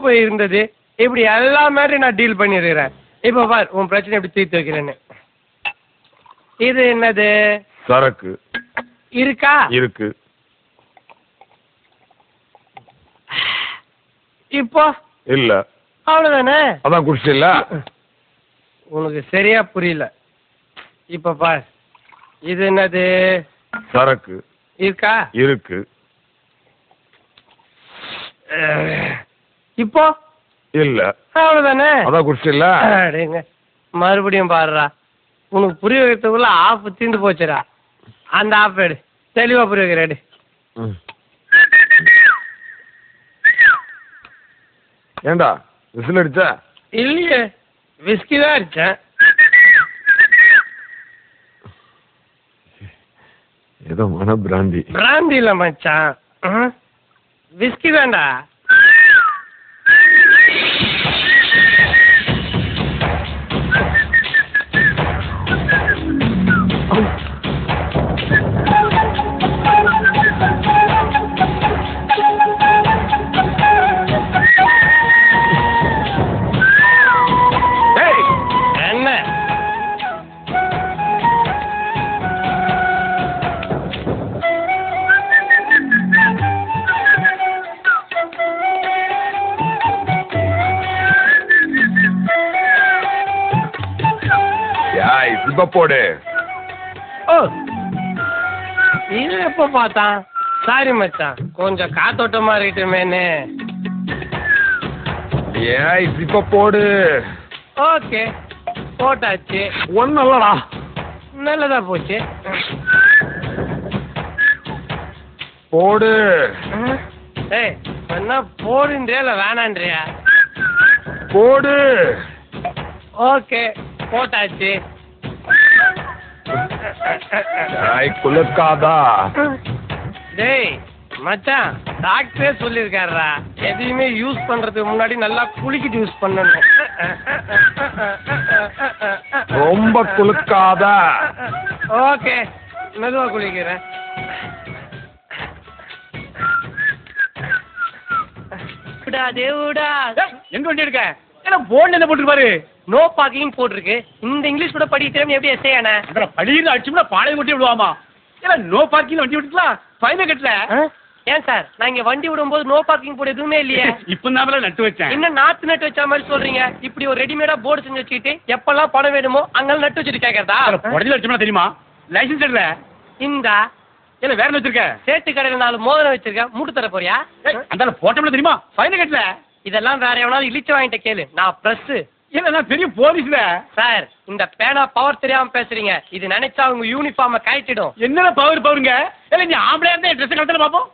ஆப்பு இருந்தது, இப்படி எல்லா மாதிரி நான் டீல் பண்ணிருக்கிறேன். இப்போ பார் உன் பிரச்சனை எப்படி தீர்த்து வைக்கிறேன்னு. இது என்னது? சரக்கு. இருக்கா? இருக்கு. இப்போ இல்ல. அவ்வளவுதானே? அதான் குடிச்சில்ல. உனக்கு சரியா புரியல. இப்ப பார், இது என்னது? சரக்கு. இருக்கா? இருக்கு. இப்போ இல்ல. அவ்வளவுதானே? அதான் குடிச்சில்ல. மறுபடியும் பாருடா, உனக்கு புரிய வைக்கிறதுக்குள்ள ஆப் தீர்ந்து போச்சுடா. அந்த ஆப் எடு, தெளிவா புரிய வைக்கிறேன். ஏண்டா விசில் அடிச்ச? இல்லையே, விஸ்கி தான் அடிச்சேன். ஏதோ மன பிராந்தி. பிராந்தி இல்ல மச்சான், விஸ்கி தான்டா. போடு. ஓ, இது எப்ப பார்த்தான்? சாரி மச்சான், கொஞ்சம் காத்தோட்டமா இருக்கட்டுமேனு. ஏய் இப்ப போடு. ஓகே, போட்டாச்சு. ஒன்னும் இல்லடா. நல்லதா போச்சு. போடு. ஏய், என்ன போடுன்றியா இல்ல வேணான்றியா? போடு. ஓகே, போட்டாச்சு. குலுக்காதா? டேய் மச்சான், டாக்டரே சொல்லிருக்காருடா, எதையுமே யூஸ் பண்றதுக்கு முன்னாடி நல்லா குளிக்கிட்டு யூஸ் பண்ணணும். ரொம்ப குலுக்காதா? ஓகே, மெதுவா குளிக்கிறேன். தேவுடா, எங்க வண்டி எடுக்க? ஏன்னா போர்டு என்ன போட்டுருப்பாரு? நோ பார்க்கிங் போட்டிருக்கு. இந்த இங்கிலீஷ் கூட படிக்கிறேன், எப்படி எஸ்ஐ ஆனா படியில் அடிச்சுனா பாளையம் கொட்டி விடுவாமா? ஏன்னா நோ பார்க்கிங் வண்டி விட்டுக்கலாம், ஃபைனை கட்டல. ஏன் சார், நான் இங்க வண்டி விடும்போது நோ பார்க்கிங் போர்டு எதுவுமே இல்லையே. இப்ப தான் நட்டு வச்சேன். இன்னும் நாத்து நட்டு வச்ச மாதிரி சொல்றீங்க. இப்படி ஒரு ரெடிமேடா போர்டு செஞ்சு வச்சுக்கிட்டு எப்பெல்லாம் பணம் வேணுமோ அங்கெல்லாம் நட்டு வச்சுட்டு கேட்கறதா? உடனே அடிச்சோம்னா தெரியுமா? லைசன்ஸ் இல்ல இந்தா. இல்ல வேற வச்சிருக்க? சேட்டு கடையில 4 மோதிரம் வச்சிருக்கேன், மூட்டு தர போறியா? அந்த போட்டோம்ல தெரியுமா? ஃபைனை கட்டல. இதெல்லாம் வேற எவனாவது இழிச்சு வாங்கிட்ட கேளு, நான் பிரஸ் இல்ல பெரிய போலீஸ்ல. சார், இந்த பேனா பவர் தெரியாம பேசுறீங்க. இது நினைச்சா உங்க யூனிஃபார்ம கழட்டிடும். என்ன பவர் பவருங்க? இல்ல நீ ஆம்பளையா இருந்தா ட்ரெஸ் கழட்டல பாப்போம்.